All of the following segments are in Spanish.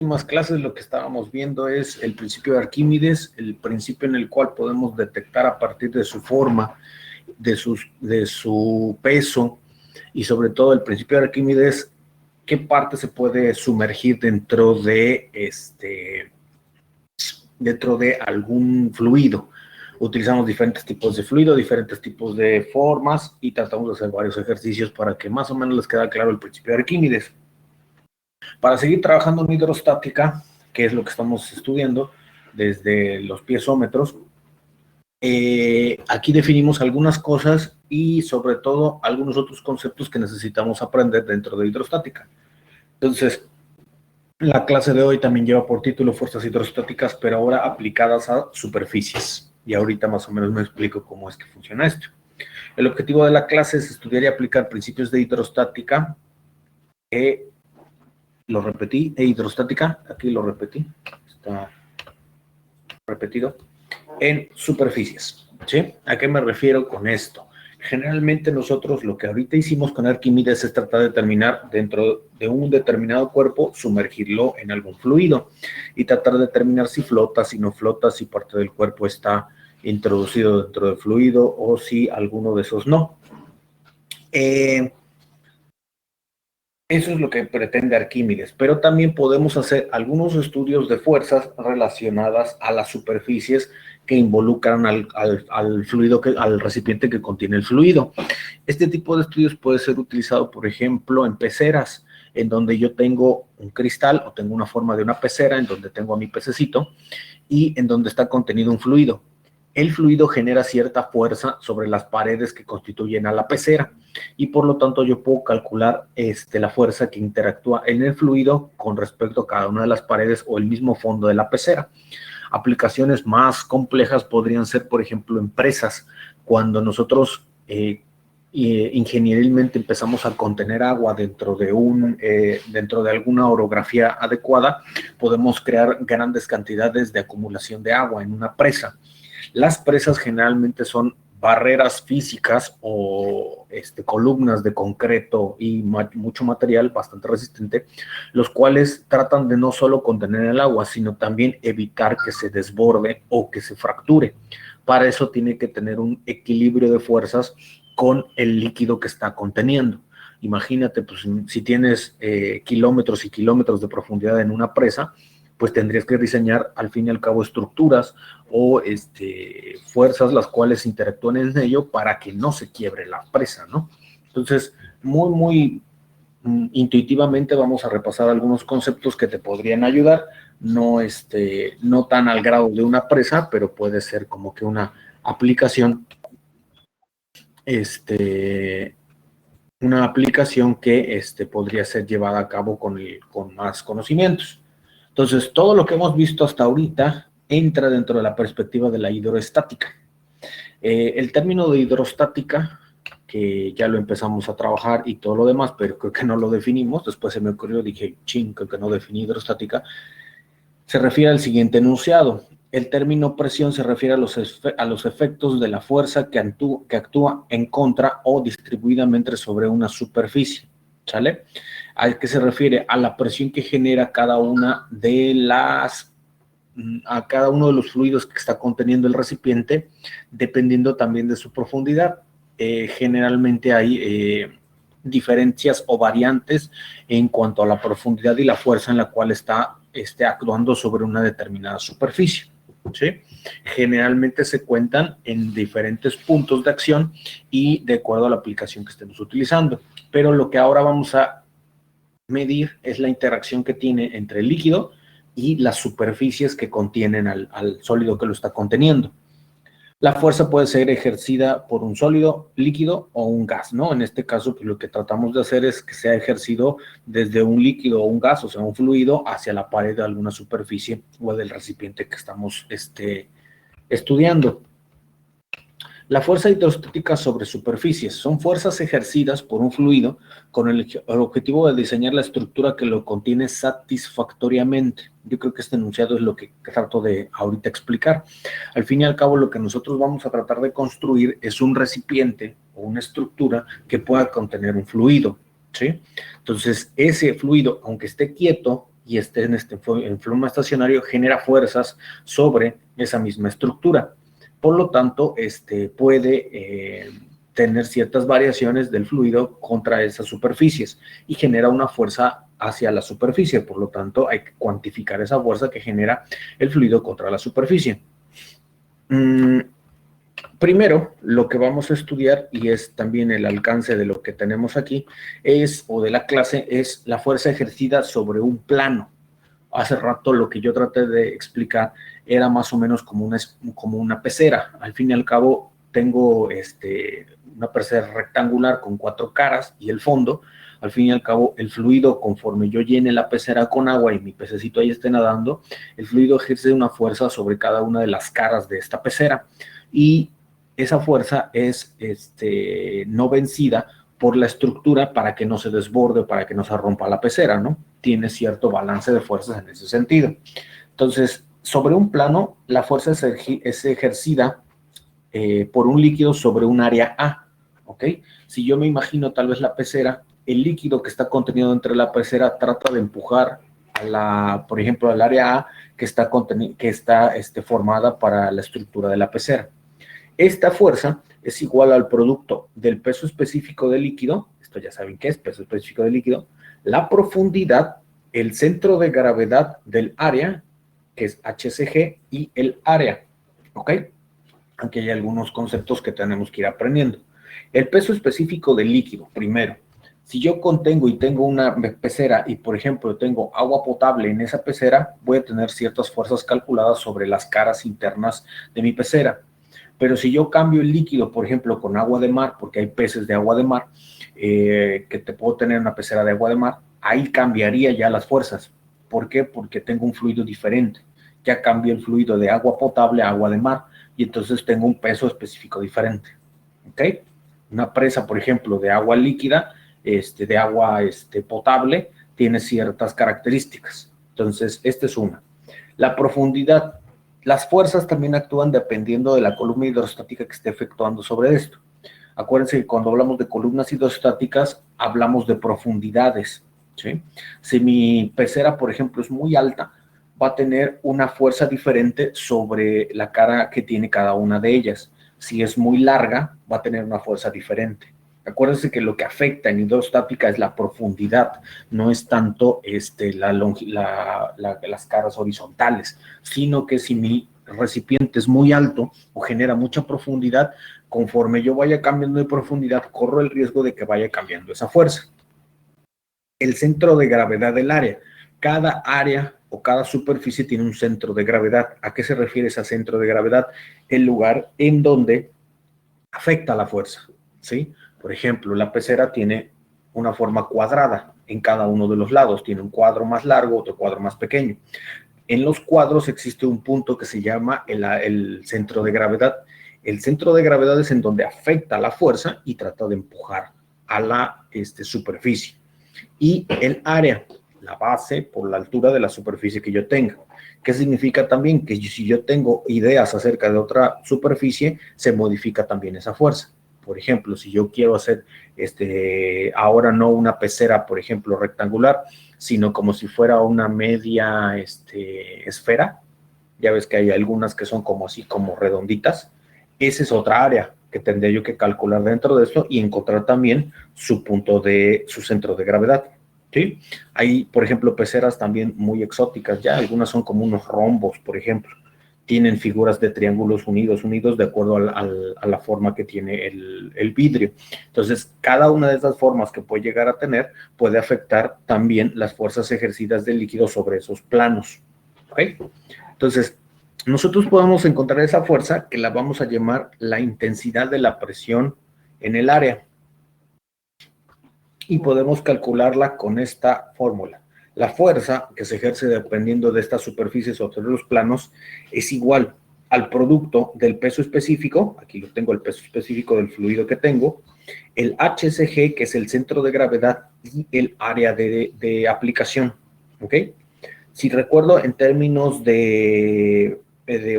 últimas clases lo que estábamos viendo es el principio de Arquímedes, el principio en el cual podemos detectar a partir de su forma, de su peso y sobre todo el principio de Arquímedes, qué parte se puede sumergir dentro de algún fluido. Utilizamos diferentes tipos de fluido, diferentes tipos de formas y tratamos de hacer varios ejercicios para que más o menos les quede claro el principio de Arquímedes. Para seguir trabajando en hidrostática, que es lo que estamos estudiando desde los piezómetros, aquí definimos algunas cosas y sobre todo algunos otros conceptos que necesitamos aprender dentro de hidrostática. Entonces, la clase de hoy también lleva por título fuerzas hidrostáticas, pero ahora aplicadas a superficies. Y ahorita más o menos me explico cómo es que funciona esto. El objetivo de la clase es estudiar y aplicar principios de hidrostática, lo repetí, hidrostática, aquí lo repetí, está repetido, en superficies, ¿sí? ¿A qué me refiero con esto? Generalmente nosotros lo que ahorita hicimos con Arquímedes es tratar de determinar dentro de un determinado cuerpo, sumergirlo en algún fluido y tratar de determinar si flota, si no flota, si parte del cuerpo está introducido dentro del fluido o si alguno de esos no. Eso es lo que pretende Arquímedes, pero también podemos hacer algunos estudios de fuerzas relacionadas a las superficies que involucran al fluido, al recipiente que contiene el fluido. Este tipo de estudios puede ser utilizado, por ejemplo, en peceras, en donde yo tengo un cristal o tengo una forma de una pecera, en donde tengo a mi pececito y en donde está contenido un fluido. El fluido genera cierta fuerza sobre las paredes que constituyen a la pecera y por lo tanto yo puedo calcular la fuerza que interactúa en el fluido con respecto a cada una de las paredes o el mismo fondo de la pecera. Aplicaciones más complejas podrían ser, por ejemplo, en presas, cuando nosotros ingenierilmente empezamos a contener agua dentro de alguna orografía adecuada, podemos crear grandes cantidades de acumulación de agua en una presa. Las presas generalmente son barreras físicas o columnas de concreto y mucho material bastante resistente, los cuales tratan de no solo contener el agua, sino también evitar que se desborde o que se fracture. Para eso tiene que tener un equilibrio de fuerzas con el líquido que está conteniendo. Imagínate, pues, si tienes kilómetros y kilómetros de profundidad en una presa, pues tendrías que diseñar al fin y al cabo estructuras o fuerzas las cuales interactúan en ello para que no se quiebre la presa, ¿no? Entonces, muy intuitivamente vamos a repasar algunos conceptos que te podrían ayudar, no tan al grado de una presa, pero puede ser como que una aplicación, que podría ser llevada a cabo con más conocimientos. Entonces, todo lo que hemos visto hasta ahorita entra dentro de la perspectiva de la hidroestática. El término de hidrostática, que ya lo empezamos a trabajar y todo lo demás, pero creo que no lo definimos, después se me ocurrió, dije, creo que no definí hidrostática, se refiere al siguiente enunciado. El término presión se refiere a los efectos de la fuerza que actúa en contra o distribuidamente sobre una superficie, ¿sale? ¿A qué se refiere? A la presión que genera a cada uno de los fluidos que está conteniendo el recipiente, dependiendo también de su profundidad. Generalmente hay diferencias o variantes en cuanto a la profundidad y la fuerza en la cual está actuando sobre una determinada superficie, ¿sí? Generalmente se cuentan en diferentes puntos de acción y de acuerdo a la aplicación que estemos utilizando. Pero lo que ahora vamos a medir es la interacción que tiene entre el líquido y las superficies que contienen al sólido que lo está conteniendo. La fuerza puede ser ejercida por un sólido, líquido o un gas, ¿no? En este caso, pues, lo que tratamos de hacer es que sea ejercido desde un líquido o un gas, o sea, un fluido, hacia la pared de alguna superficie o del recipiente que estamos estudiando. La fuerza hidrostática sobre superficies son fuerzas ejercidas por un fluido con el objetivo de diseñar la estructura que lo contiene satisfactoriamente. Yo creo que este enunciado es lo que trato de ahorita explicar. Al fin y al cabo, lo que nosotros vamos a tratar de construir es un recipiente o una estructura que pueda contener un fluido, ¿sí? Entonces, ese fluido, aunque esté quieto, y esté en flujo estacionario, genera fuerzas sobre esa misma estructura. Por lo tanto, puede tener ciertas variaciones del fluido contra esas superficies y genera una fuerza hacia la superficie. Por lo tanto, hay que cuantificar esa fuerza que genera el fluido contra la superficie. Primero, lo que vamos a estudiar, y es también el alcance de lo que tenemos aquí, o de la clase, es la fuerza ejercida sobre un plano. Hace rato lo que yo traté de explicar era más o menos como una pecera. Al fin y al cabo, tengo una pecera rectangular con 4 caras y el fondo. Al fin y al cabo, el fluido, conforme yo llene la pecera con agua y mi pececito ahí esté nadando, el fluido ejerce una fuerza sobre cada una de las caras de esta pecera. Y esa fuerza es no vencida por la estructura para que no se desborde, para que no se rompa la pecera, ¿no? Tiene cierto balance de fuerzas en ese sentido. Entonces, sobre un plano, la fuerza es ejercida por un líquido sobre un área A, ¿ok? Si yo me imagino tal vez la pecera, el líquido que está contenido entre la pecera trata de empujar por ejemplo, al área A que está formada para la estructura de la pecera. Esta fuerza es igual al producto del peso específico del líquido, esto ya saben qué es, peso específico del líquido, la profundidad, el centro de gravedad del área, que es HCG, y el área, ¿ok? Aquí hay algunos conceptos que tenemos que ir aprendiendo. El peso específico del líquido, primero. Si yo contengo y tengo una pecera y, por ejemplo, tengo agua potable en esa pecera, voy a tener ciertas fuerzas calculadas sobre las caras internas de mi pecera. Pero si yo cambio el líquido, por ejemplo, con agua de mar, porque hay peces de agua de mar, que te puedo tener una pecera de agua de mar, ahí cambiaría ya las fuerzas. ¿Por qué? Porque tengo un fluido diferente. Ya cambió el fluido de agua potable a agua de mar y entonces tengo un peso específico diferente. ¿Ok? Una presa, por ejemplo, de agua líquida, de agua potable, tiene ciertas características. Entonces, esta es una. La profundidad. Las fuerzas también actúan dependiendo de la columna hidrostática que esté efectuando sobre esto. Acuérdense que cuando hablamos de columnas hidrostáticas, hablamos de profundidades, ¿sí? Si mi pecera, por ejemplo, es muy alta, va a tener una fuerza diferente sobre la cara que tiene cada una de ellas. Si es muy larga, va a tener una fuerza diferente. Acuérdense que lo que afecta en hidrostática es la profundidad, no es tanto las caras horizontales, sino que si mi recipiente es muy alto o genera mucha profundidad, conforme yo vaya cambiando de profundidad, corro el riesgo de que vaya cambiando esa fuerza. El centro de gravedad del área. Cada área o cada superficie tiene un centro de gravedad. ¿A qué se refiere ese centro de gravedad? El lugar en donde afecta la fuerza, ¿sí? Por ejemplo, la pecera tiene una forma cuadrada en cada uno de los lados. Tiene un cuadro más largo, otro cuadro más pequeño. En los cuadros existe un punto que se llama el centro de gravedad. El centro de gravedad es en donde afecta la fuerza y trata de empujar a la superficie. Y el área, la base por la altura de la superficie que yo tenga. ¿Qué significa también? Que si yo tengo ideas acerca de otra superficie, se modifica también esa fuerza. Por ejemplo, si yo quiero hacer ahora no una pecera, por ejemplo, rectangular, sino como si fuera una media esfera, ya ves que hay algunas que son como así, como redonditas, esa es otra área que tendría yo que calcular dentro de esto y encontrar también su centro de gravedad. ¿Sí? Hay, por ejemplo, peceras también muy exóticas, ya algunas son como unos rombos, por ejemplo, tienen figuras de triángulos unidos de acuerdo a la forma que tiene el vidrio. Entonces, cada una de esas formas que puede llegar a tener puede afectar también las fuerzas ejercidas del líquido sobre esos planos. ¿Ok? Entonces, nosotros podemos encontrar esa fuerza que la vamos a llamar la intensidad de la presión en el área. Y podemos calcularla con esta fórmula. La fuerza que se ejerce dependiendo de estas superficies o de los planos es igual al producto del peso específico, aquí lo tengo, el peso específico del fluido que tengo, el HCG, que es el centro de gravedad, y el área de aplicación. ¿Ok? Si recuerdo, en términos de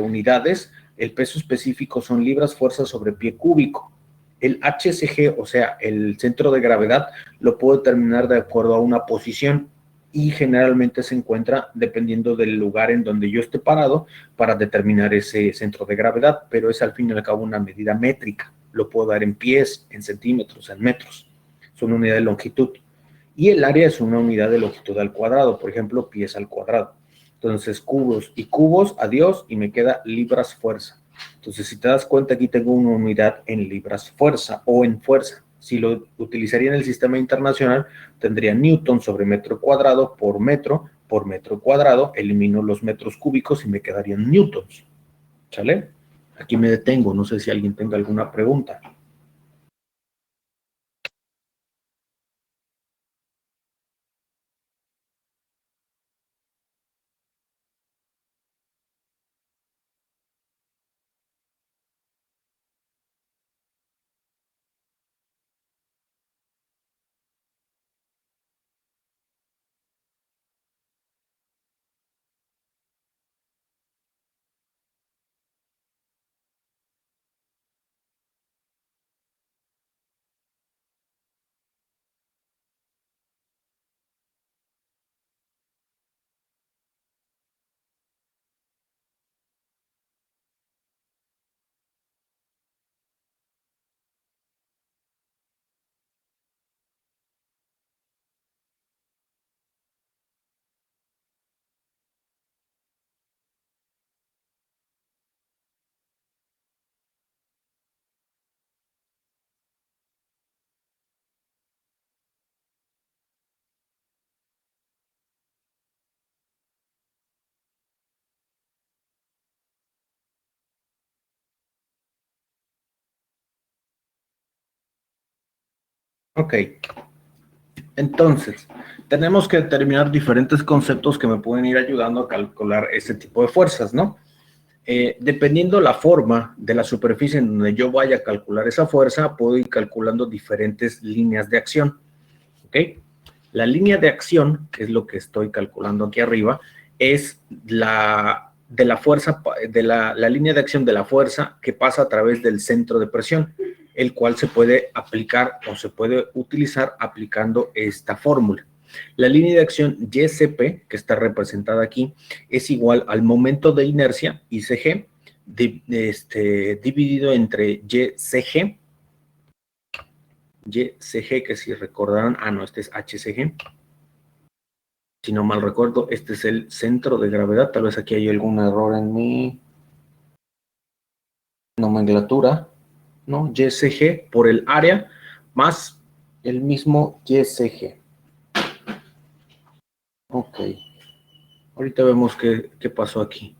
unidades, el peso específico son libras fuerza sobre pie cúbico. El HCG, o sea, el centro de gravedad, lo puedo determinar de acuerdo a una posición. y generalmente se encuentra dependiendo del lugar en donde yo esté parado para determinar ese centro de gravedad, pero es al fin y al cabo una medida métrica. Lo puedo dar en pies, en centímetros, en metros. Es una unidad de longitud. Y el área es una unidad de longitud al cuadrado, por ejemplo, pies al cuadrado. Entonces, cubos y cubos, adiós, y me queda libras fuerza. Entonces, si te das cuenta, aquí tengo una unidad en libras fuerza o en fuerza. Si lo utilizaría en el sistema internacional, tendría newton sobre metro cuadrado por metro cuadrado. Elimino los metros cúbicos y me quedarían newtons. ¿Sale? Aquí me detengo. No sé si alguien tenga alguna pregunta. Ok. Entonces, tenemos que determinar diferentes conceptos que me pueden ir ayudando a calcular este tipo de fuerzas, ¿no? Dependiendo la forma de la superficie en donde yo vaya a calcular esa fuerza, puedo ir calculando diferentes líneas de acción, ¿ok? La línea de acción, que es lo que estoy calculando aquí arriba, es de la fuerza, la línea de acción de la fuerza que pasa a través del centro de presión, el cual se puede aplicar o se puede utilizar aplicando esta fórmula. La línea de acción YCP, que está representada aquí, es igual al momento de inercia, ICG, dividido entre YCG, que si recordarán, no, este es HCG. Si no mal recuerdo, este es el centro de gravedad. Tal vez aquí hay algún error en mi nomenclatura, ¿no? YCG por el área más el mismo YCG. Ok. Ahorita vemos qué pasó aquí.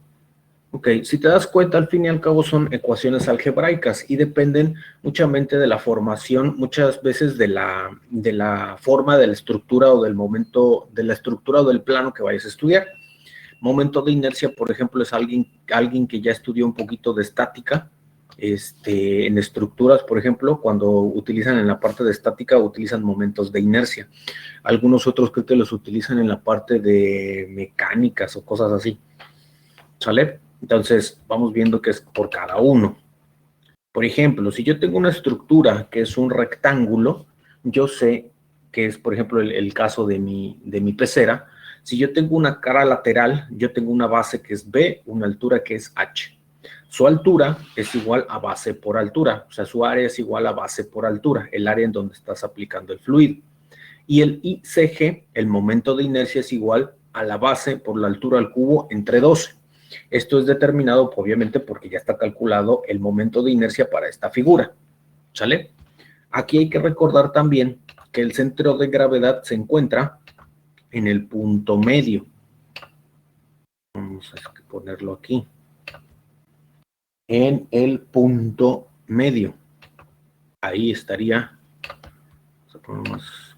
Ok, si te das cuenta, al fin y al cabo son ecuaciones algebraicas y dependen muchamente de la formación, muchas veces de la forma de la estructura o del momento, de la estructura o del plano que vayas a estudiar. Momento de inercia, por ejemplo, es alguien que ya estudió un poquito de estática, en estructuras, por ejemplo, cuando utilizan en la parte de estática, utilizan momentos de inercia. Algunos otros creo que los utilizan en la parte de mecánicas o cosas así. ¿Sale? Entonces, vamos viendo que es por cada uno. Por ejemplo, si yo tengo una estructura que es un rectángulo, yo sé que es, por ejemplo, el caso de mi pecera. Si yo tengo una cara lateral, yo tengo una base que es B, una altura que es H. Su altura es igual a base por altura, o sea, su área es igual a base por altura, el área en donde estás aplicando el fluido. Y el ICG, el momento de inercia, es igual a la base por la altura al cubo entre 12. Esto es determinado, obviamente, porque ya está calculado el momento de inercia para esta figura. ¿Sale? Aquí hay que recordar también que el centro de gravedad se encuentra en el punto medio. Vamos a ponerlo aquí. En el punto medio. Ahí estaría. Vamos a poner más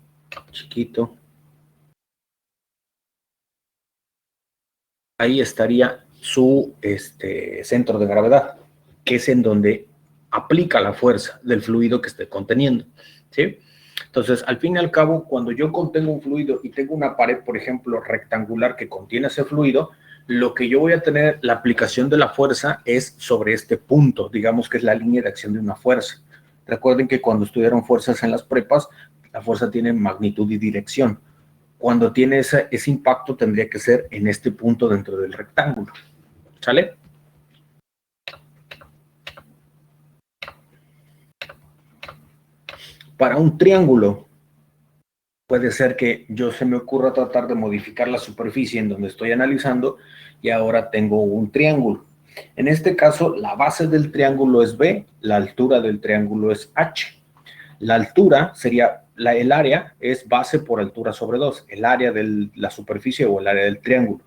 chiquito. Ahí estaría su centro de gravedad, que es en donde aplica la fuerza del fluido que esté conteniendo, ¿sí? Entonces, al fin y al cabo, cuando yo contengo un fluido y tengo una pared, por ejemplo, rectangular que contiene ese fluido, lo que yo voy a tener, la aplicación de la fuerza es sobre este punto, digamos que es la línea de acción de una fuerza. Recuerden que cuando estudiaron fuerzas en las prepas, la fuerza tiene magnitud y dirección. cuando tiene ese impacto tendría que ser en este punto dentro del rectángulo. ¿Sale? Para un triángulo, puede ser que yo se me ocurra tratar de modificar la superficie en donde estoy analizando y ahora tengo un triángulo. En este caso, la base del triángulo es B, la altura del triángulo es H. La altura sería, el área es base por altura sobre 2, el área de la superficie o el área del triángulo.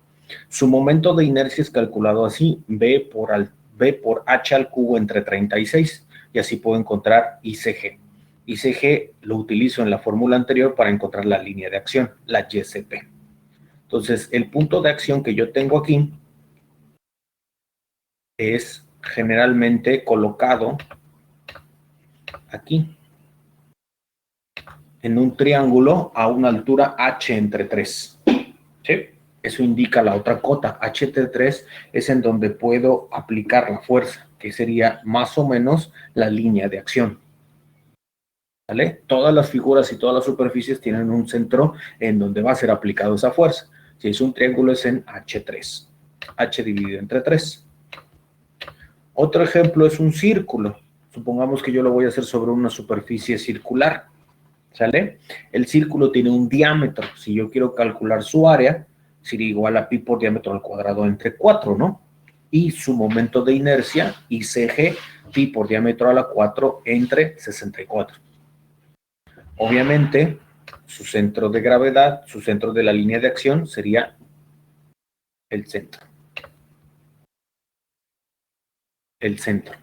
Su momento de inercia es calculado así, B por H al cubo entre 36, y así puedo encontrar ICG. ICG lo utilizo en la fórmula anterior para encontrar la línea de acción, la YCP. Entonces, el punto de acción que yo tengo aquí es generalmente colocado aquí, en un triángulo a una altura H entre 3. ¿Sí? Eso indica la otra cota. H entre 3 es en donde puedo aplicar la fuerza, que sería más o menos la línea de acción. ¿Vale? Todas las figuras y todas las superficies tienen un centro en donde va a ser aplicado esa fuerza. Si es un triángulo es en H3. H dividido entre 3. Otro ejemplo es un círculo. Supongamos que yo lo voy a hacer sobre una superficie circular. ¿Sale? El círculo tiene un diámetro. Si yo quiero calcular su área, sería igual a pi por diámetro al cuadrado entre 4, ¿no? Y su momento de inercia, ICG, pi por diámetro a la 4 entre 64. Obviamente, su centro de gravedad, su centro de la línea de acción sería el centro. El centro.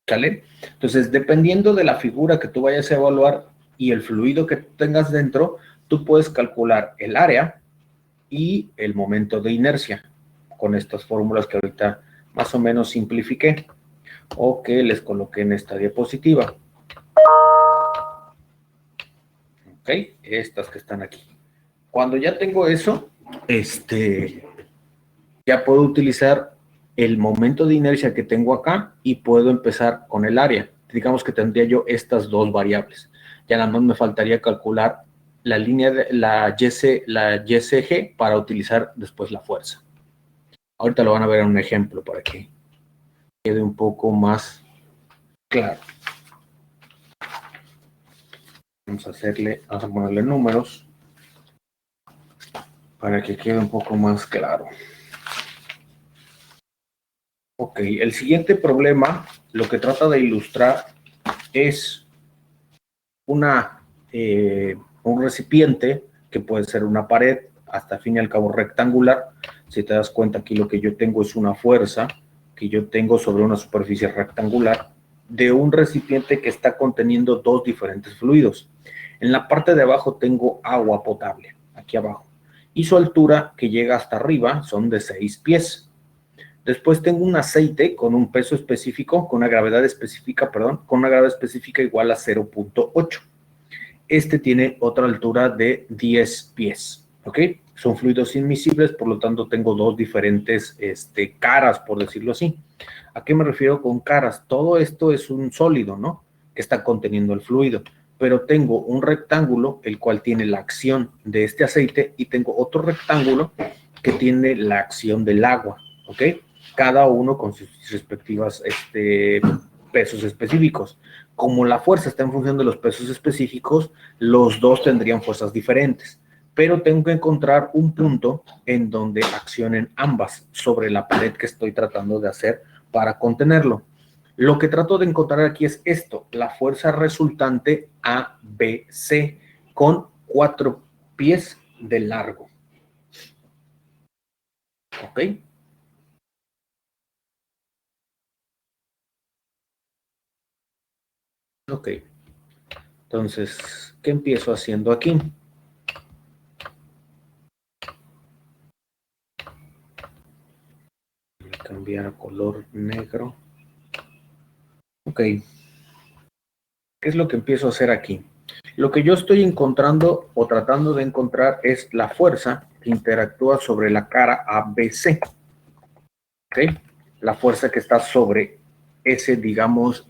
¿Sale? Entonces, dependiendo de la figura que tú vayas a evaluar y el fluido que tengas dentro, tú puedes calcular el área y el momento de inercia con estas fórmulas que ahorita más o menos simplifiqué o que les coloqué en esta diapositiva. Ok, estas que están aquí. Cuando ya tengo eso, ya puedo utilizar el momento de inercia que tengo acá y puedo empezar con el área. Digamos que tendría yo estas dos variables. Ya nada más me faltaría calcular la línea de la YCG para utilizar después la fuerza. Ahorita lo van a ver en un ejemplo para que quede un poco más claro. Vamos a ponerle números para que quede un poco más claro. Ok, el siguiente problema, lo que trata de ilustrar es un recipiente que puede ser una pared, hasta fin y al cabo rectangular. Si te das cuenta, aquí lo que yo tengo es una fuerza que yo tengo sobre una superficie rectangular de un recipiente que está conteniendo dos diferentes fluidos. En la parte de abajo tengo agua potable, aquí abajo, y su altura que llega hasta arriba son de 6 pies. Después tengo un aceite con un peso específico, con una gravedad específica, igual a 0.8. Este tiene otra altura de 10 pies, ¿ok? Son fluidos inmiscibles, por lo tanto tengo dos diferentes caras, por decirlo así. ¿A qué me refiero con caras? Todo esto es un sólido, ¿no? Que está conteniendo el fluido, pero tengo un rectángulo, el cual tiene la acción de este aceite, y tengo otro rectángulo que tiene la acción del agua, ¿ok? Cada uno con sus respectivas pesos específicos. Como la fuerza está en función de los pesos específicos, los dos tendrían fuerzas diferentes, pero tengo que encontrar un punto en donde accionen ambas sobre la pared que estoy tratando de hacer para contenerlo. Lo que trato de encontrar aquí es esto, la fuerza resultante ABC con 4 pies de largo. ¿Ok? Ok. Entonces, ¿qué empiezo haciendo aquí? Voy a cambiar a color negro. Ok. ¿Qué es lo que empiezo a hacer aquí? Lo que yo estoy encontrando o tratando de encontrar es la fuerza que interactúa sobre la cara ABC. ¿Ok? La fuerza que está sobre ese, digamos,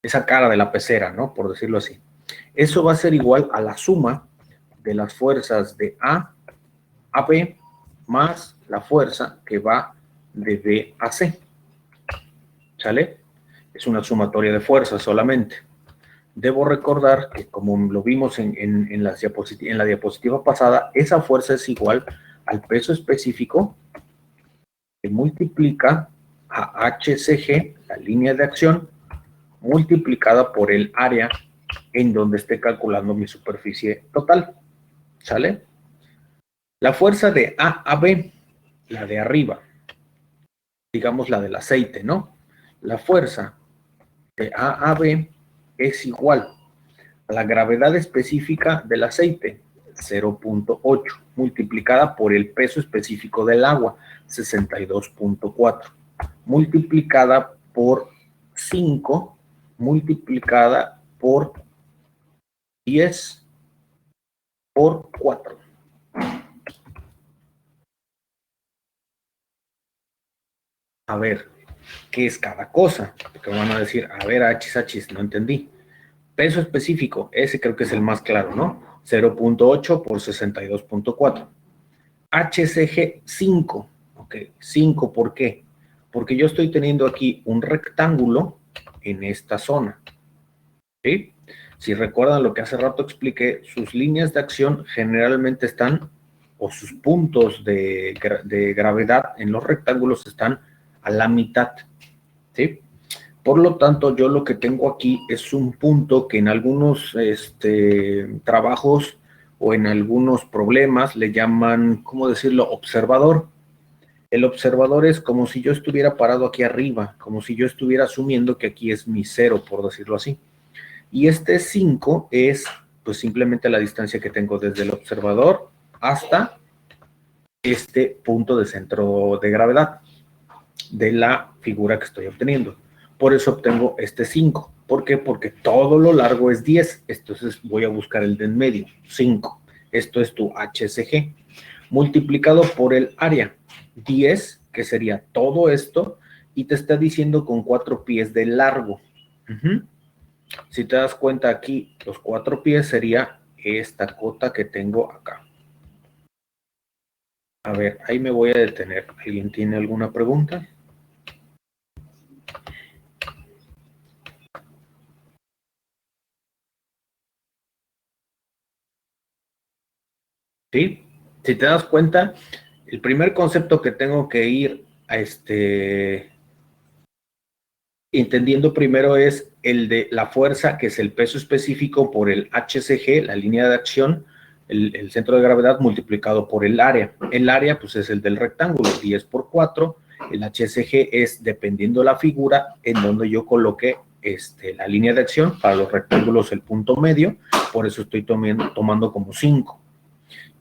esa cara de la pecera, ¿no? Por decirlo así. Eso va a ser igual a la suma de las fuerzas de A a B más la fuerza que va de B a C. ¿Sale? Es una sumatoria de fuerzas solamente. Debo recordar que, como lo vimos en la diapositiva pasada, esa fuerza es igual al peso específico que multiplica a HCG, la línea de acción, multiplicada por el área en donde esté calculando mi superficie total. ¿Sale? La fuerza de A a B, la de arriba, digamos la del aceite, ¿no? La fuerza de A a B es igual a la gravedad específica del aceite, 0.8, multiplicada por el peso específico del agua, 62.4, multiplicada por 5, multiplicada por 10 por 4. A ver, ¿qué es cada cosa? Porque van a decir, a ver, achis, no entendí. Peso específico, ese creo que es el más claro, ¿no? 0.8 por 62.4. HCG 5, ok, 5, ¿por qué? Porque yo estoy teniendo aquí un rectángulo en esta zona, ¿sí? Si recuerdan lo que hace rato expliqué, sus líneas de acción generalmente están, o sus puntos de gravedad en los rectángulos están a la mitad, ¿sí? Por lo tanto, yo lo que tengo aquí es un punto que en algunos trabajos o en algunos problemas le llaman, ¿cómo decirlo?, observador. El observador es como si yo estuviera parado aquí arriba, como si yo estuviera asumiendo que aquí es mi cero, por decirlo así. Y este 5 es pues simplemente la distancia que tengo desde el observador hasta este punto de centro de gravedad de la figura que estoy obteniendo. Por eso obtengo este 5. ¿Por qué? Porque todo lo largo es 10. Entonces voy a buscar el de en medio, 5. Esto es tu HCG. Multiplicado por el área, 10, que sería todo esto, y te está diciendo con 4 pies de largo. Si te das cuenta aquí, los 4 pies sería esta cota que tengo acá. A ver, ahí me voy a detener. ¿Alguien tiene alguna pregunta? ¿Sí? Si te das cuenta, el primer concepto que tengo que ir a entendiendo primero es el de la fuerza, que es el peso específico por el HCG, la línea de acción, el centro de gravedad multiplicado por el área. El área, pues, es el del rectángulo, 10 por 4. El HCG es, dependiendo la figura, en donde yo coloque la línea de acción. Para los rectángulos, el punto medio. Por eso estoy tomando como 5.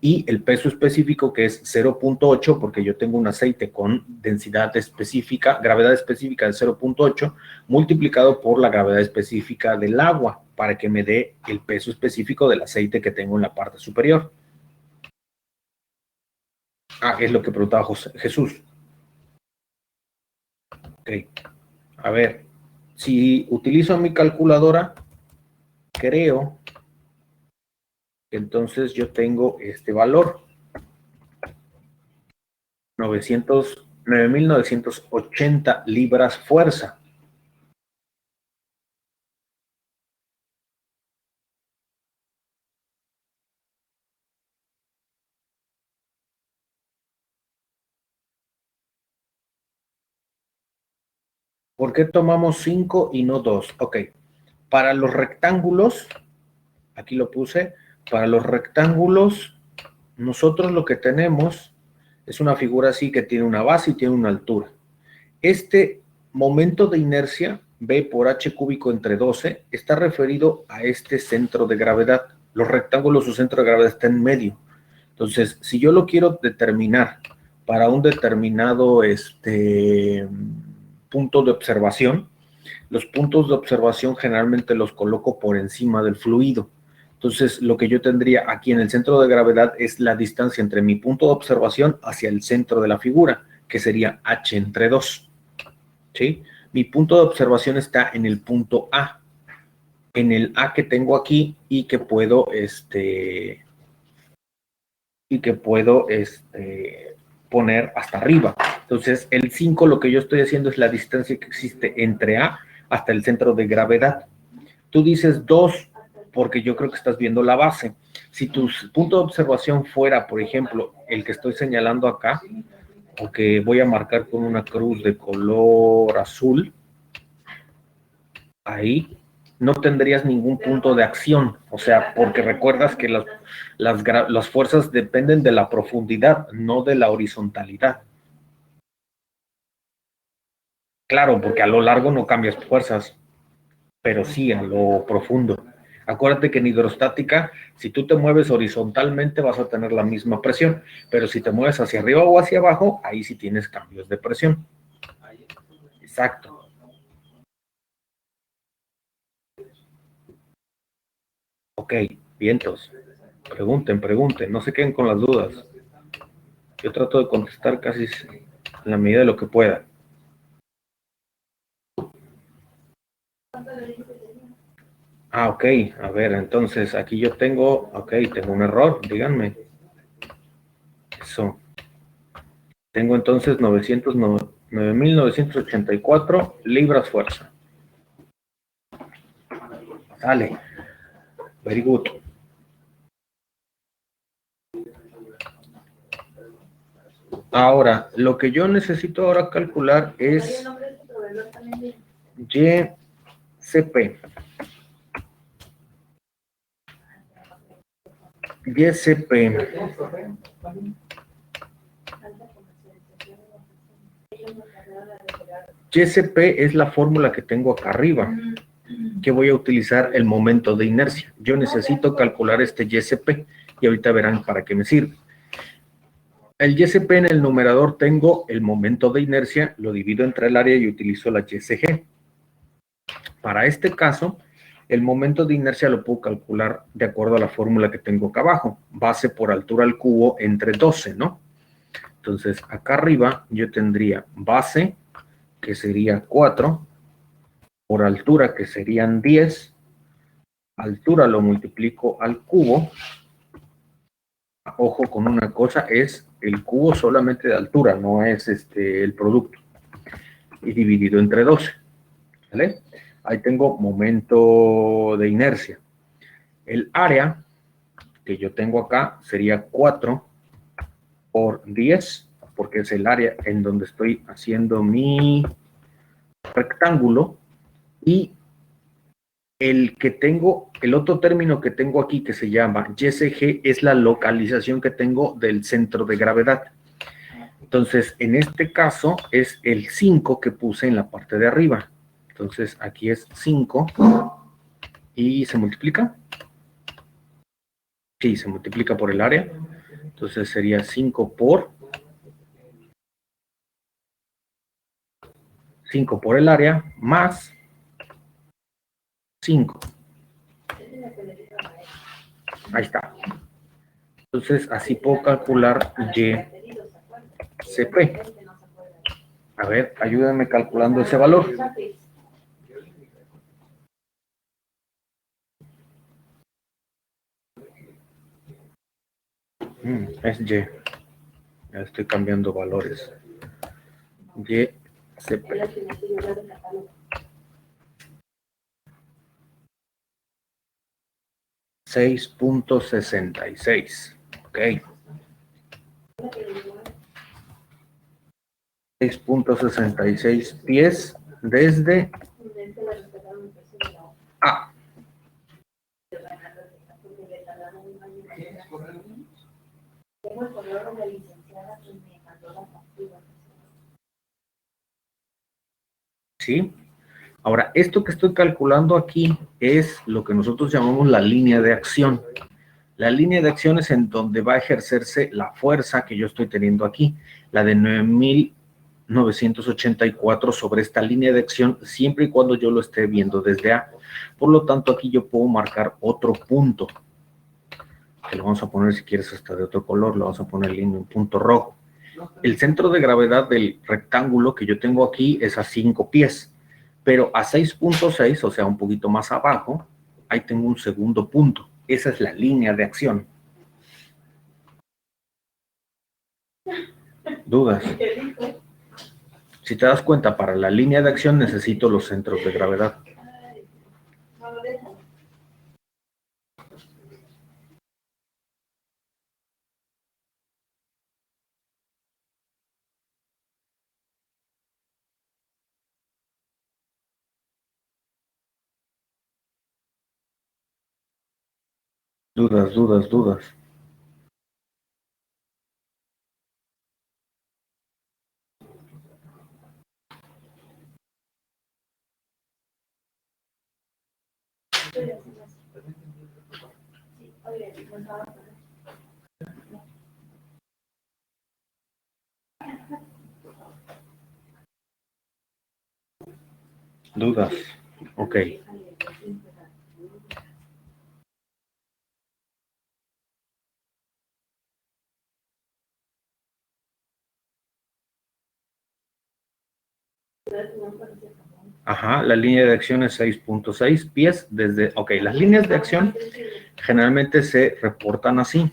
Y el peso específico, que es 0.8, porque yo tengo un aceite con densidad específica, gravedad específica de 0.8, multiplicado por la gravedad específica del agua, para que me dé el peso específico del aceite que tengo en la parte superior. Ah, es lo que preguntaba Jesús. Ok. A ver, si utilizo mi calculadora, creo que entonces yo tengo este valor. 9.980 libras fuerza. ¿Por qué tomamos 5 y no 2? Ok, para los rectángulos, aquí lo puse, para los rectángulos, nosotros lo que tenemos es una figura así que tiene una base y tiene una altura. Este momento de inercia, B por H cúbico entre 12, está referido a este centro de gravedad. Los rectángulos, su centro de gravedad está en medio. Entonces, si yo lo quiero determinar para un determinado punto de observación, los puntos de observación generalmente los coloco por encima del fluido. Entonces, lo que yo tendría aquí en el centro de gravedad es la distancia entre mi punto de observación hacia el centro de la figura, que sería H entre 2. ¿Sí? Mi punto de observación está en el punto A, en el A que tengo aquí y que puedo y que puedo poner hasta arriba. Entonces, el 5 lo que yo estoy haciendo es la distancia que existe entre A hasta el centro de gravedad. Tú dices 2 porque yo creo que estás viendo la base. Si tu punto de observación fuera, por ejemplo, el que estoy señalando acá, o que voy a marcar con una cruz de color azul, ahí no tendrías ningún punto de acción, o sea, porque recuerdas que las fuerzas dependen de la profundidad, no de la horizontalidad. Claro, porque a lo largo no cambias fuerzas, pero sí a lo profundo. Acuérdate que en hidrostática, si tú te mueves horizontalmente vas a tener la misma presión, pero si te mueves hacia arriba o hacia abajo, ahí sí tienes cambios de presión. Exacto. Ok, vientos. Pregunten, no se queden con las dudas. Yo trato de contestar casi en la medida de lo que pueda. Ah, ok, a ver, entonces aquí yo tengo un error, díganme. Eso. Tengo entonces 9.984 libras fuerza. Sale. Very good. Ahora, lo que yo necesito ahora calcular es YCP. YCP. YCP es la fórmula que tengo acá arriba, que voy a utilizar el momento de inercia. Yo necesito calcular este YCP y ahorita verán para qué me sirve. El YCP en el numerador tengo el momento de inercia, lo divido entre el área y utilizo la YCG. Para este caso, el momento de inercia lo puedo calcular de acuerdo a la fórmula que tengo acá abajo, base por altura al cubo entre 12, ¿no? Entonces, acá arriba yo tendría base, que sería 4, por altura, que serían 10, altura lo multiplico al cubo. Ojo con una cosa, es el cubo solamente de altura, no es el producto. Y dividido entre 12, ¿vale? Ahí tengo momento de inercia. El área que yo tengo acá sería 4 por 10, porque es el área en donde estoy haciendo mi rectángulo. Y el otro término que tengo aquí que se llama YCG es la localización que tengo del centro de gravedad. Entonces, en este caso es el 5 que puse en la parte de arriba. Entonces, aquí es 5 y se multiplica. Sí, se multiplica por el área. Entonces sería 5 por el área más 5. Ahí está. Entonces, así puedo calcular YCP. A ver, ayúdenme calculando ese valor. Es Y. Ya estoy cambiando valores. YCP. 6.66. Ok. 6.66 pies desde A. ¿Sí? Ahora, esto que estoy calculando aquí es lo que nosotros llamamos la línea de acción. La línea de acción es en donde va a ejercerse la fuerza que yo estoy teniendo aquí, la de 9.984 sobre esta línea de acción, siempre y cuando yo lo esté viendo desde A. Por lo tanto, aquí yo puedo marcar otro punto, que lo vamos a poner, si quieres, hasta de otro color, lo vamos a poner en un punto rojo. El centro de gravedad del rectángulo que yo tengo aquí es a 5 pies, pero a 6.6, o sea, un poquito más abajo, ahí tengo un segundo punto. Esa es la línea de acción. Dudas. Si te das cuenta, para la línea de acción necesito los centros de gravedad. Dudas, dudas, dudas. Dudas. Ok. Ajá, la línea de acción es 6.6 pies desde... Ok, las líneas de acción generalmente se reportan así.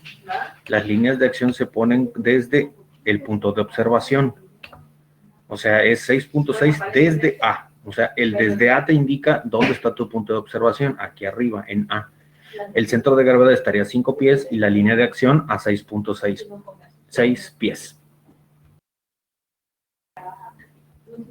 Las líneas de acción se ponen desde el punto de observación. O sea, es 6.6 desde A. O sea, el desde A te indica dónde está tu punto de observación, aquí arriba, en A. El centro de gravedad estaría a 5 pies y la línea de acción a 6.6. 6 pies.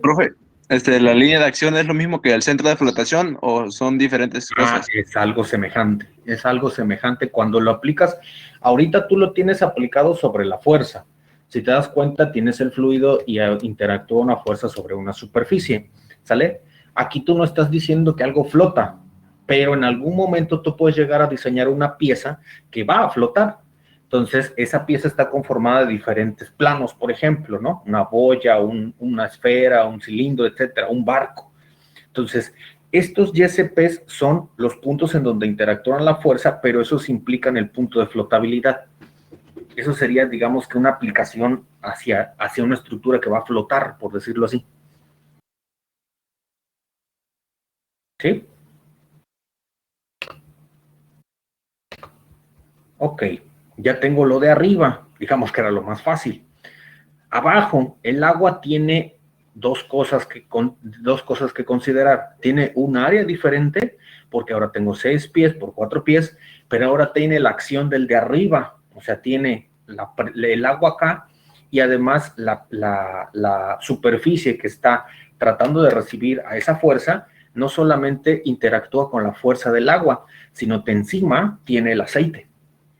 Profe, ¿la línea de acción es lo mismo que el centro de flotación o son diferentes cosas? Es algo semejante. Es algo semejante. Cuando lo aplicas, ahorita tú lo tienes aplicado sobre la fuerza. Si te das cuenta, tienes el fluido y interactúa una fuerza sobre una superficie. ¿Sale? Aquí tú no estás diciendo que algo flota, pero en algún momento tú puedes llegar a diseñar una pieza que va a flotar. Entonces, esa pieza está conformada de diferentes planos, por ejemplo, ¿no? Una boya, una esfera, un cilindro, etcétera, un barco. Entonces, estos YSPs son los puntos en donde interactúan la fuerza, pero esos implican el punto de flotabilidad. Eso sería, digamos, que una aplicación hacia una estructura que va a flotar, por decirlo así. ¿Sí? Ok, ya tengo lo de arriba, digamos que era lo más fácil. Abajo, el agua tiene dos cosas que considerar. Tiene un área diferente, porque ahora tengo 6 pies por 4 pies, pero ahora tiene la acción del de arriba, o sea, tiene el agua acá y además la superficie que está tratando de recibir a esa fuerza, no solamente interactúa con la fuerza del agua, sino que encima tiene el aceite.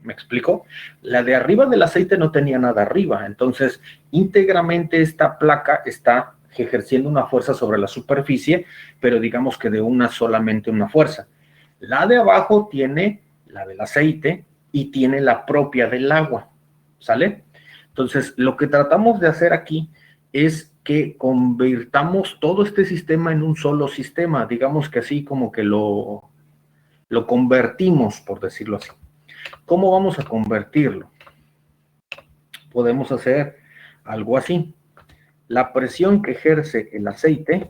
¿Me explico? La de arriba del aceite no tenía nada arriba, entonces íntegramente esta placa está ejerciendo una fuerza sobre la superficie, pero digamos que de solamente una fuerza. La de abajo tiene la del aceite y tiene la propia del agua, ¿sale? Entonces, lo que tratamos de hacer aquí es que convirtamos todo este sistema en un solo sistema, digamos que así como que lo convertimos, por decirlo así. ¿Cómo vamos a convertirlo? Podemos hacer algo así. La presión que ejerce el aceite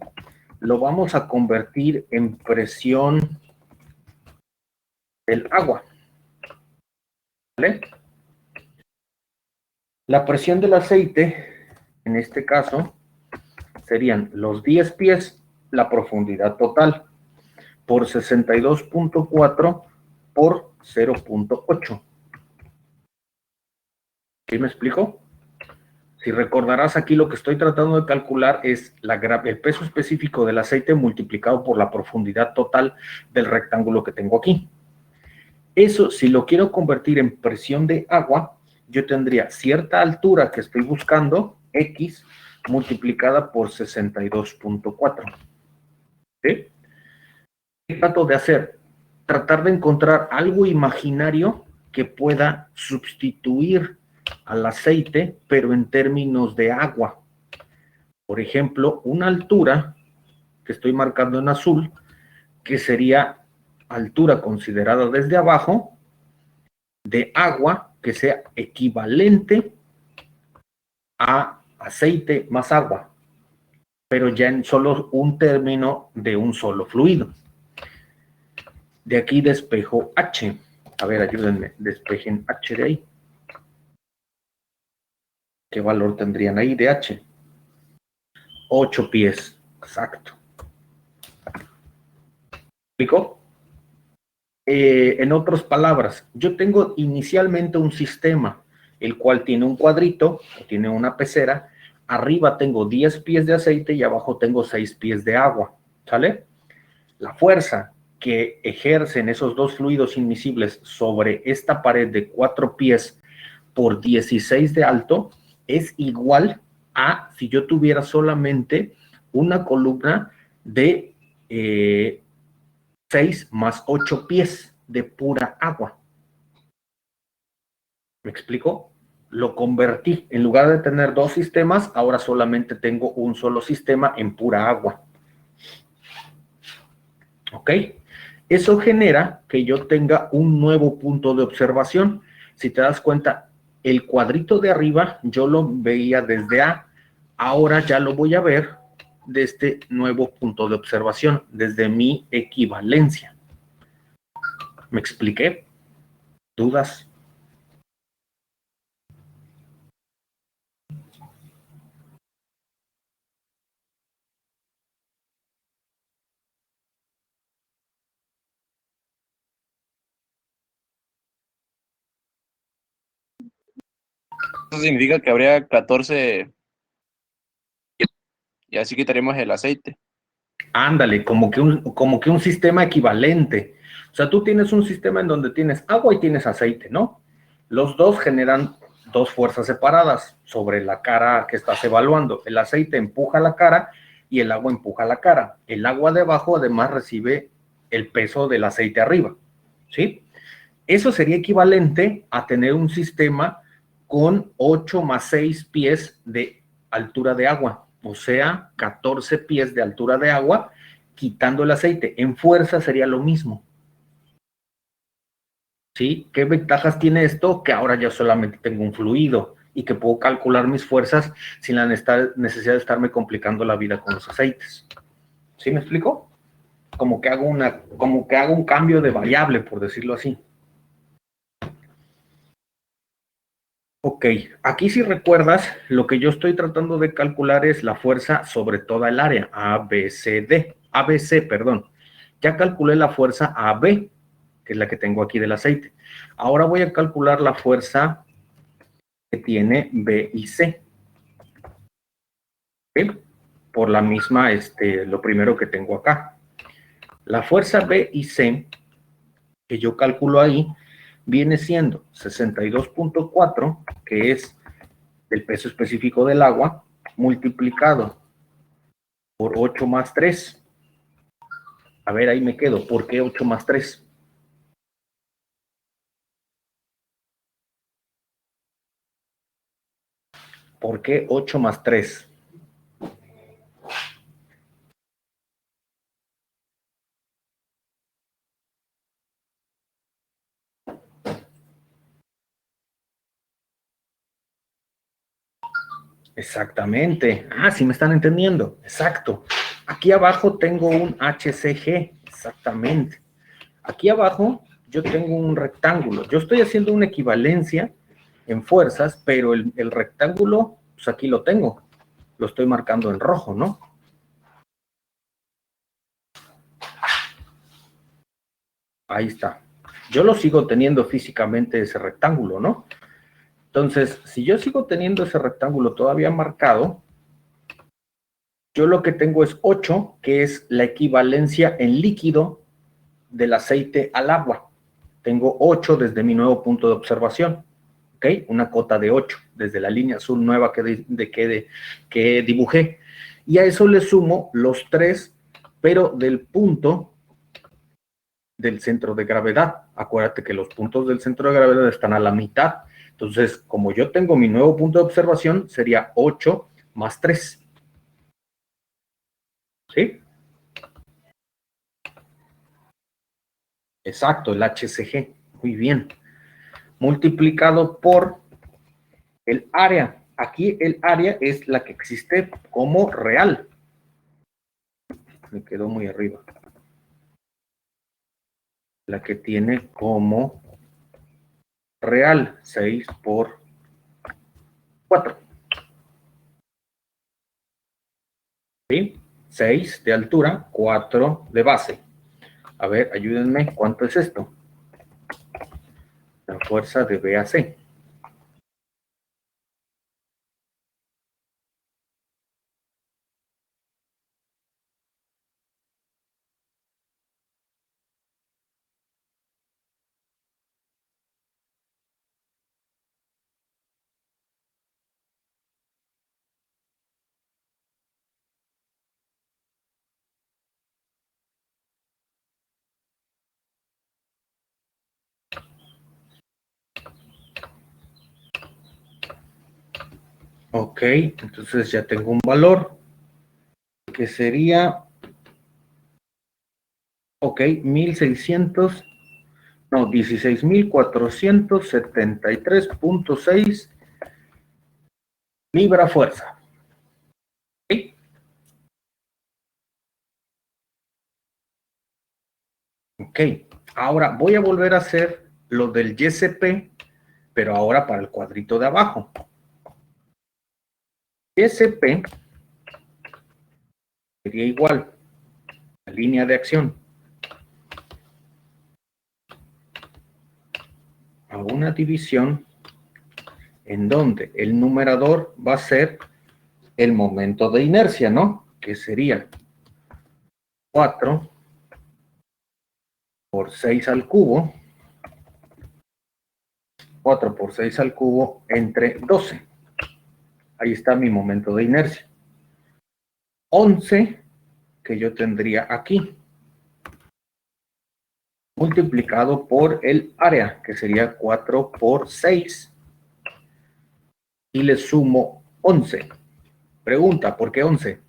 lo vamos a convertir en presión del agua. ¿Vale? La presión del aceite, en este caso, serían los 10 pies, la profundidad total, por 62.4 por 0.8. ¿Sí me explico? Si recordarás aquí, lo que estoy tratando de calcular es el peso específico del aceite multiplicado por la profundidad total del rectángulo que tengo aquí. Eso, si lo quiero convertir en presión de agua, yo tendría cierta altura que estoy buscando, X, multiplicada por 62.4. ¿Sí? ¿Qué trato de hacer? Tratar de encontrar algo imaginario que pueda sustituir al aceite, pero en términos de agua. Por ejemplo, una altura que estoy marcando en azul, que sería altura considerada desde abajo de agua que sea equivalente a aceite más agua, pero ya en solo un término de un solo fluido. De aquí despejo H. A ver, ayúdenme, despejen H de ahí. ¿Qué valor tendrían ahí de H? 8 pies, exacto. ¿Explicó? En otras palabras, yo tengo inicialmente un sistema, el cual tiene un cuadrito, tiene una pecera, arriba tengo 10 pies de aceite y abajo tengo 6 pies de agua, ¿sale? La fuerza que ejercen esos dos fluidos invisibles sobre esta pared de 4 pies por 16 de alto es igual a si yo tuviera solamente una columna de 6 más 8 pies de pura agua. ¿Me explico? Lo convertí. En lugar de tener dos sistemas, ahora solamente tengo un solo sistema en pura agua. ¿Ok? Eso genera que yo tenga un nuevo punto de observación. Si te das cuenta, el cuadrito de arriba yo lo veía desde A. Ahora ya lo voy a ver desde este nuevo punto de observación, desde mi equivalencia. ¿Me expliqué? ¿Dudas? Eso significa que habría 14 y así quitaríamos el aceite. Ándale, como que un sistema equivalente. O sea, tú tienes un sistema en donde tienes agua y tienes aceite, ¿no? Los dos generan dos fuerzas separadas sobre la cara que estás evaluando. El aceite empuja la cara y el agua empuja la cara. El agua de abajo además recibe el peso del aceite arriba, ¿sí? Eso sería equivalente a tener un sistema con 8 más 6 pies de altura de agua, o sea, 14 pies de altura de agua, quitando el aceite. En fuerza sería lo mismo. ¿Sí? ¿Qué ventajas tiene esto? Que ahora ya solamente tengo un fluido y que puedo calcular mis fuerzas sin la necesidad de estarme complicando la vida con los aceites. ¿Sí me explico? Como que hago un cambio de variable, por decirlo así. Ok, aquí si recuerdas, lo que yo estoy tratando de calcular es la fuerza sobre toda el área, ABC, perdón. Ya calculé la fuerza AB, que es la que tengo aquí del aceite. Ahora voy a calcular la fuerza que tiene B y C, ¿ok? Por la misma, lo primero que tengo acá. La fuerza B y C, que yo calculo ahí, viene siendo 62.4, que es el peso específico del agua, multiplicado por 8 más 3. A ver, ahí me quedo. ¿Por qué 8 más 3? ¿Por qué 8 más 3? Exactamente. Ah, sí me están entendiendo. Exacto. Aquí abajo tengo un HCG. Exactamente. Aquí abajo yo tengo un rectángulo. Yo estoy haciendo una equivalencia en fuerzas, pero el rectángulo, pues aquí lo tengo. Lo estoy marcando en rojo, ¿no? Ahí está. Yo lo sigo teniendo físicamente ese rectángulo, ¿no? Entonces, si yo sigo teniendo ese rectángulo todavía marcado, yo lo que tengo es 8, que es la equivalencia en líquido del aceite al agua. Tengo 8 desde mi nuevo punto de observación, ¿ok? Una cota de 8 desde la línea azul nueva que dibujé. Y a eso le sumo los 3, pero del punto del centro de gravedad. Acuérdate que los puntos del centro de gravedad están a la mitad. Entonces, como yo tengo mi nuevo punto de observación, sería 8 más 3. ¿Sí? Exacto, el HCG. Muy bien. Multiplicado por el área. Aquí el área es la que existe como real. Me quedó muy arriba. La que tiene como real 6 por 4. ¿sí? 6 de altura, 4 de base. A ver, ayúdenme, ¿cuánto es esto? La fuerza de B a C. Ok, entonces ya tengo un valor que sería, ok, 1600, no, 16.473.6 libra fuerza. ¿Ok? Ok, ahora voy a volver a hacer lo del YCP, pero ahora para el cuadrito de abajo. YCP sería igual a línea de acción a una división en donde el numerador va a ser el momento de inercia, ¿no? Que sería 4 por 6 al cubo, 4 por 6 al cubo entre 12. Ahí está mi momento de inercia. 11 que yo tendría aquí, multiplicado por el área, que sería 4 por 6, y le sumo 11. Pregunta, ¿por qué 11?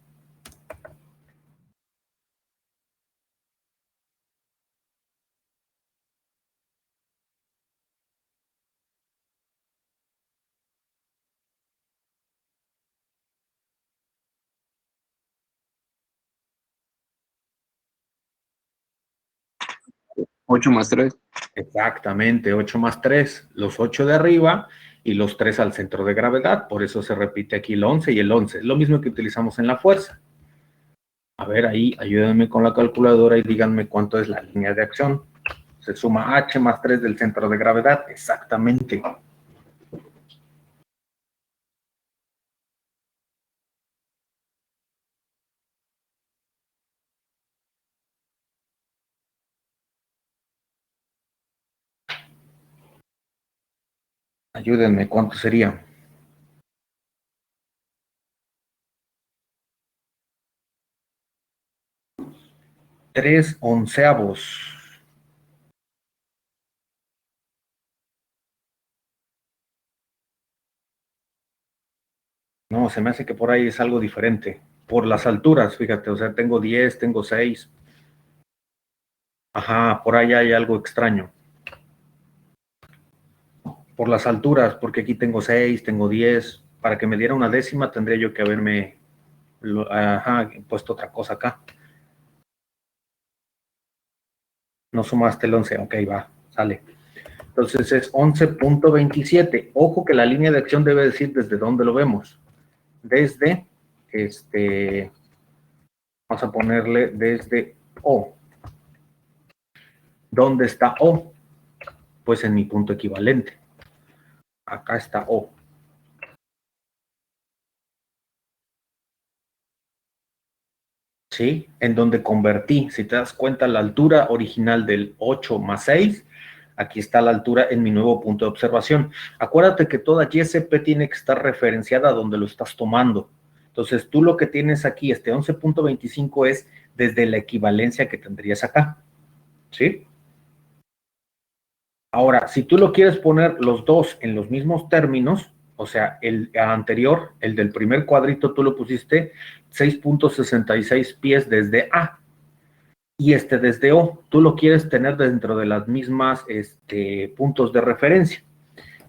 Ocho más 3. Exactamente, 8 más 3, los 8 de arriba y los 3 al centro de gravedad, por eso se repite aquí el 11 y el 11, lo mismo que utilizamos en la fuerza. A ver, ahí, ayúdenme con la calculadora y díganme cuánto es la línea de acción. Se suma H más 3 del centro de gravedad, exactamente. Ayúdenme, ¿cuánto sería? 3 onceavos. No, se me hace que por ahí es algo diferente. Por las alturas, fíjate, o sea, tengo 10, tengo 6. Ajá, por ahí hay algo extraño. Por las alturas, porque aquí tengo 6, tengo 10. Para que me diera una décima tendría yo que haberme puesto otra cosa acá. No sumaste el 11, ok, va, sale. Entonces es 11.27. Ojo que la línea de acción debe decir desde dónde lo vemos. Desde, vamos a ponerle desde O. ¿Dónde está O? Pues en mi punto equivalente. Acá está O. ¿Sí? En donde convertí, si te das cuenta, la altura original del 8 más 6, aquí está la altura en mi nuevo punto de observación. Acuérdate que toda YSP tiene que estar referenciada donde lo estás tomando. Entonces, tú lo que tienes aquí, 11.25, es desde la equivalencia que tendrías acá. ¿Sí? Ahora, si tú lo quieres poner los dos en los mismos términos, o sea, el anterior, el del primer cuadrito, tú lo pusiste 6.66 pies desde A y este desde O. Tú lo quieres tener dentro de las mismas puntos de referencia.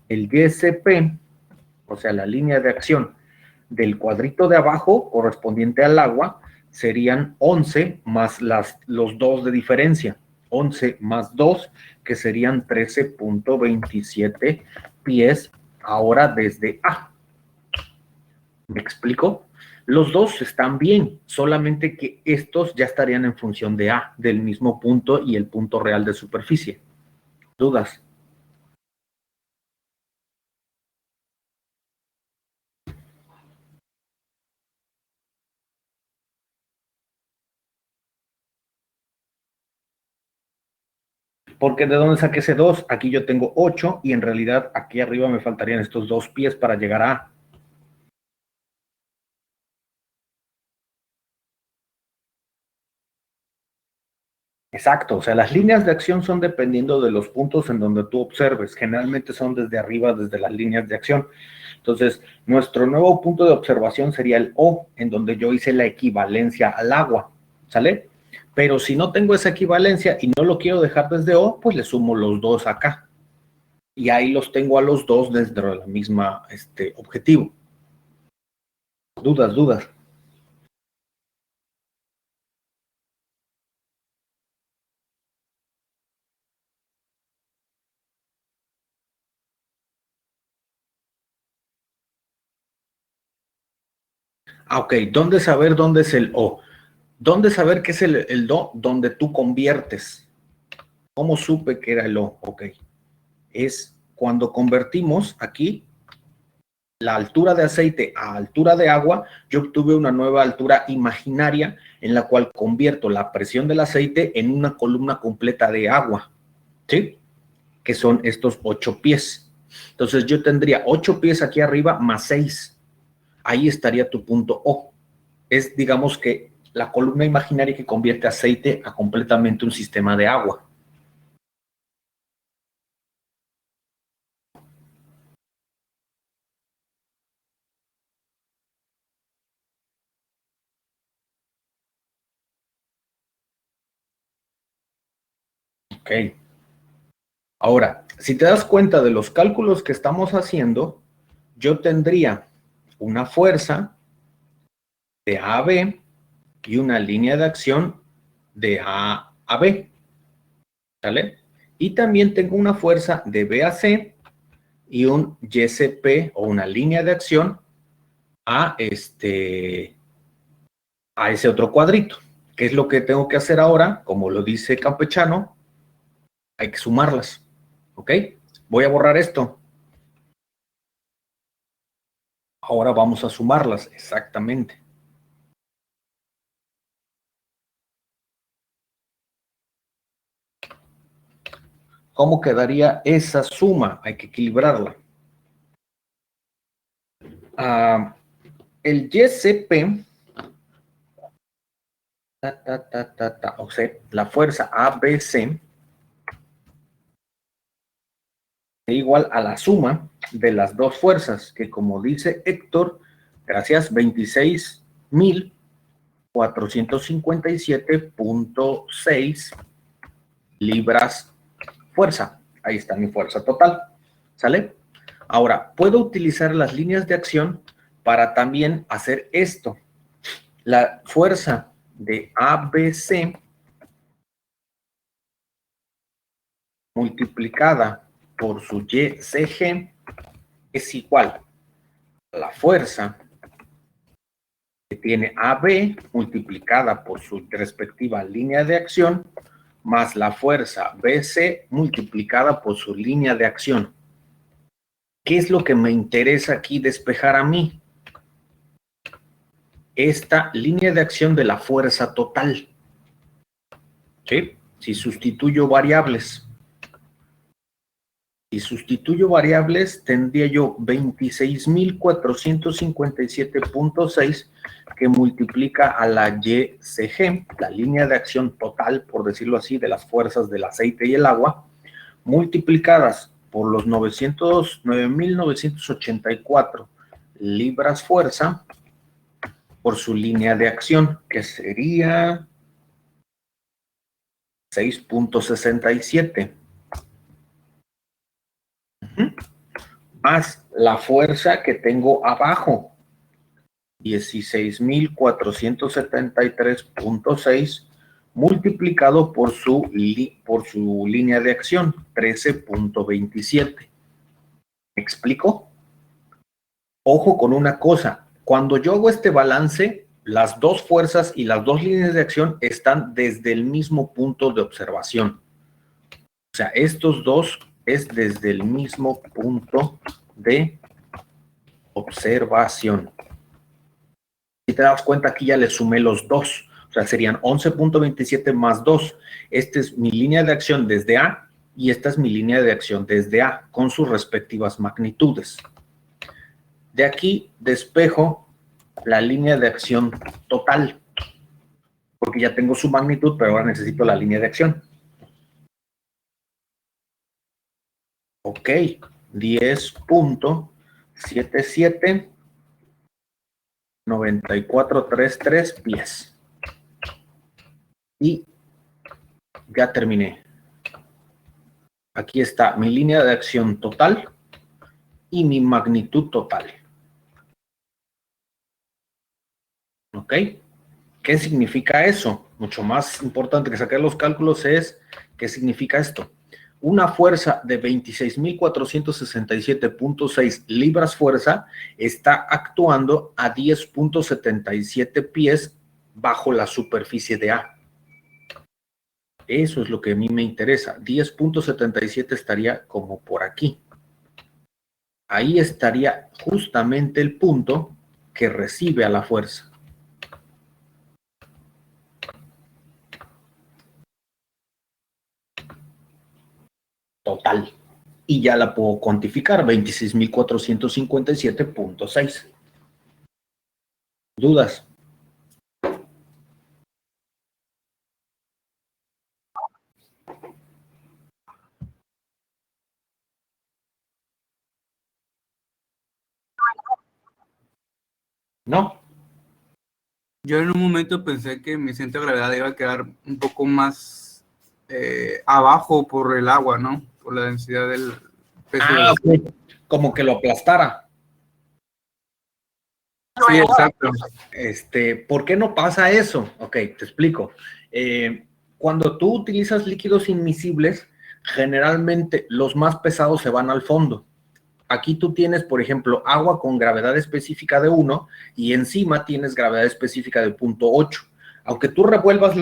El YSP, o sea, la línea de acción del cuadrito de abajo correspondiente al agua, serían 11 más los 2 de diferencia. 11 más 2, que serían 13.27 pies ahora desde A. ¿Me explico? Los dos están bien, solamente que estos ya estarían en función de A, del mismo punto y el punto real de superficie. ¿Dudas? Porque ¿de dónde saqué ese 2? Aquí yo tengo 8 y en realidad aquí arriba me faltarían estos 2 pies para llegar a A. Exacto, o sea, las líneas de acción son dependiendo de los puntos en donde tú observes. Generalmente son desde arriba, desde las líneas de acción. Entonces, nuestro nuevo punto de observación sería el O, en donde yo hice la equivalencia al agua, ¿sale? Pero si no tengo esa equivalencia y no lo quiero dejar desde O, pues le sumo los dos acá. Y ahí los tengo a los dos dentro de la misma objetivo. Dudas. Ok, ¿dónde saber dónde es el O? ¿Dónde saber qué es el Do? Donde tú conviertes. ¿Cómo supe que era el O? Ok, es cuando convertimos aquí la altura de aceite a altura de agua, yo obtuve una nueva altura imaginaria en la cual convierto la presión del aceite en una columna completa de agua, ¿sí? Que son estos 8 pies. Entonces yo tendría 8 pies aquí arriba más 6. Ahí estaría tu punto O. Es, digamos que, la columna imaginaria que convierte aceite a completamente un sistema de agua. Ok. Ahora, si te das cuenta de los cálculos que estamos haciendo, yo tendría una fuerza de A a B y una línea de acción de A a B, ¿sale? Y también tengo una fuerza de B a C y un YCP o una línea de acción a a ese otro cuadrito. ¿Qué es lo que tengo que hacer ahora? Como lo dice Campechano, hay que sumarlas, ¿ok? Voy a borrar esto. Ahora vamos a sumarlas, exactamente. ¿Cómo quedaría esa suma? Hay que equilibrarla. El YCP, o sea, la fuerza ABC, es igual a la suma de las dos fuerzas, que como dice Héctor, gracias, 26.457.6 libras fuerza. Ahí está mi fuerza total, ¿sale? Ahora, puedo utilizar las líneas de acción para también hacer esto. La fuerza de ABC multiplicada por su YCG es igual a la fuerza que tiene AB multiplicada por su respectiva línea de acción más la fuerza BC multiplicada por su línea de acción. ¿Qué es lo que me interesa aquí despejar a mí? Esta línea de acción de la fuerza total. ¿Sí? Si sustituyo variables. Si sustituyo variables, tendría yo 26.457.6 que multiplica a la YCG, la línea de acción total, por decirlo así, de las fuerzas del aceite y el agua, multiplicadas por los 9.984 libras fuerza por su línea de acción, que sería 6.67. Más la fuerza que tengo abajo, 16.473.6 multiplicado por su línea de acción, 13.27. ¿Me explico? Ojo con una cosa, Cuando yo hago este balance, las dos fuerzas y las dos líneas de acción están desde el mismo punto de observación. O sea, estos dos es desde el mismo punto de observación. Si te das cuenta, aquí ya le sumé los dos. O sea, serían 11.27 más 2. Esta es mi línea de acción desde A y esta es mi línea de acción desde A con sus respectivas magnitudes. De aquí despejo la línea de acción total, porque ya tengo su magnitud, pero ahora necesito la línea de acción. Ok, 10.77 9433 pies. Y ya terminé. Aquí está mi línea de acción total y mi magnitud total. ¿Ok? ¿Qué significa eso? Mucho más importante que sacar los cálculos es, ¿qué significa esto? Una fuerza de 26.467.6 libras fuerza está actuando a 10.77 pies bajo la superficie de A. Eso es lo que a mí me interesa. 10.77 estaría como por aquí. Ahí estaría justamente el punto que recibe a la fuerza. Total. Y ya la puedo cuantificar, 26.457.6. ¿Dudas? ¿No? Yo en un momento pensé que mi centro de gravedad iba a quedar un poco más abajo por el agua, ¿no? Por la densidad del peso. Ok. Como que lo aplastara. Sí, exacto. ¿Por qué no pasa eso? Ok, te explico. Cuando tú utilizas líquidos inmiscibles, generalmente los más pesados se van al fondo. Aquí tú tienes, por ejemplo, agua con gravedad específica de 1 y encima tienes gravedad específica de 0.8. Aunque tú revuelvas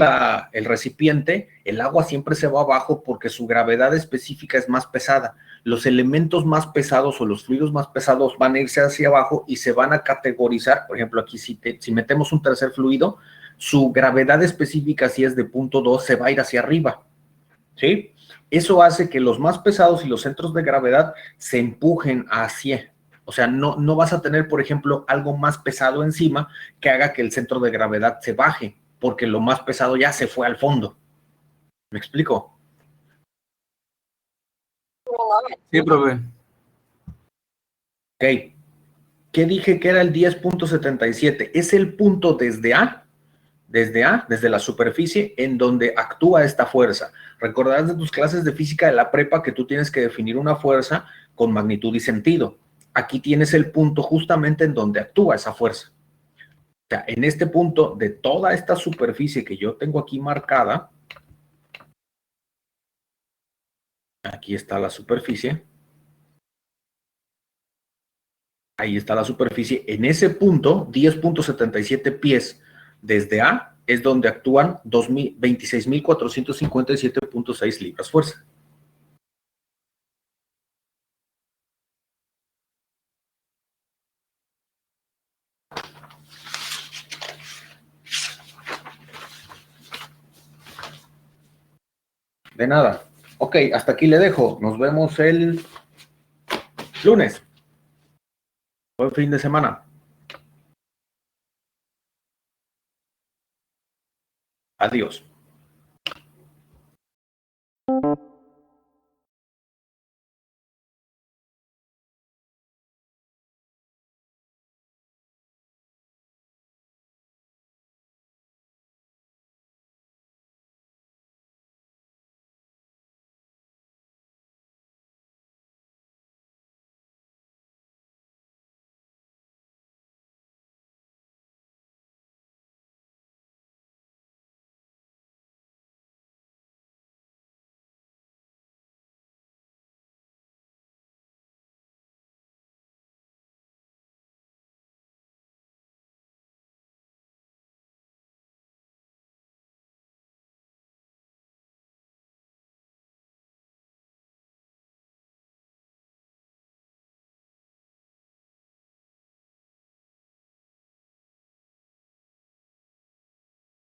el recipiente, el agua siempre se va abajo porque su gravedad específica es más pesada. Los elementos más pesados o los fluidos más pesados van a irse hacia abajo y se van a categorizar. Por ejemplo, aquí si metemos un tercer fluido, su gravedad específica, si es de 0.2, se va a ir hacia arriba. ¿Sí? Eso hace que los más pesados y los centros de gravedad se empujen hacia. O sea, no vas a tener, por ejemplo, algo más pesado encima que haga que el centro de gravedad se baje, porque lo más pesado ya se fue al fondo. ¿Me explico? Sí, profe. Ok. ¿Qué dije que era el 10.77? Es el punto desde A, desde la superficie, en donde actúa esta fuerza. Recordarás de tus clases de física de la prepa que tú tienes que definir una fuerza con magnitud y sentido. Aquí tienes el punto justamente en donde actúa esa fuerza. O sea, en este punto de toda esta superficie que yo tengo aquí marcada, aquí está la superficie, ahí está la superficie, en ese punto, 10.77 pies desde A, es donde actúan 26.457.6 libras fuerza. De nada. Ok, hasta aquí le dejo. Nos vemos el lunes. Buen fin de semana. Adiós.